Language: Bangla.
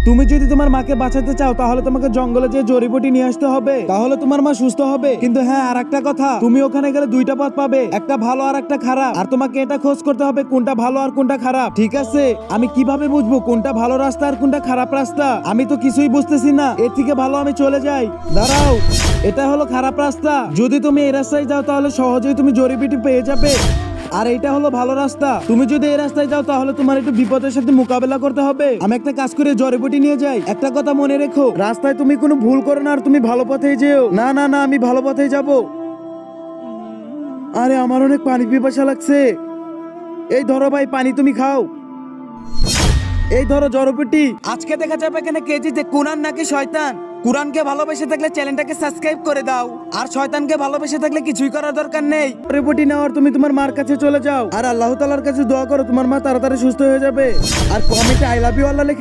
তুমি যদি তোমার মাকে বাঁচাতে চাও তাহলে তোমাকে জঙ্গলে যে জড়িবুটি নিয়ে আসতে হবে, তাহলে তোমার মা সুস্থ হবে। কিন্তু হ্যাঁ, আর একটা কথা, তুমি ওখানে গেলে দুইটা পথ পাবে, একটা ভালো আর একটা খারাপ। আর তোমাকে এটা খোঁজ করতে হবে কোনটা ভালো আর কোনটা খারাপ। ঠিক আছে? আমি কিভাবে বুঝবো কোনটা ভালো রাস্তা আর কোনটা খারাপ রাস্তা? আমি তো কিছুই বুঝতেছি না। এর থেকে ভালো আমি চলে যাই। দাঁড়াও, এটা হলো খারাপ রাস্তা। যদি তুমি এই রাস্তায় যাও তাহলে সহজেই তুমি জড়িবুটি পেয়ে যাবে। আর এইটা হলো ভালো রাস্তা। তুমি যদি এই রাস্তায় যাও তাহলে তোমার একটু বিপদের সাথে মোকাবেলা করতে হবে। আমি একটা কাজ করে জড়িবুটি নিয়ে যাই। একটা কথা মনে রেখো, রাস্তায় তুমি কোনো ভুল করো না আর তুমি ভালো পথেই যেও। না না না, আমি ভালো পথেই যাব। আরে আমার অনেক পানি পিপাসা লাগছে। এই ধরো ভাই, পানি তুমি খাও। এই ধরো জড়িবুটি। আজকে দেখা যাবে এখানে কে জিতে, কুরআন নাকি শয়তান। কুরআনকে ভালোবেসে থাকলে চ্যানেলটাকে সাবস্ক্রাইব করে দাও, আর শয়তানকে ভালোবেসে থাকলে কিছুই করার দরকার নেই। জড়িবুটি নেওয়ার তুমি তোমার মার কাছে চলে যাও আর আল্লাহ তাআলার কাছে দোয়া করো তোমার মা তাড়াতাড়ি সুস্থ হয়ে যাবে। আর কমেন্টে আই লাভ ইউ আল্লাহ লিখে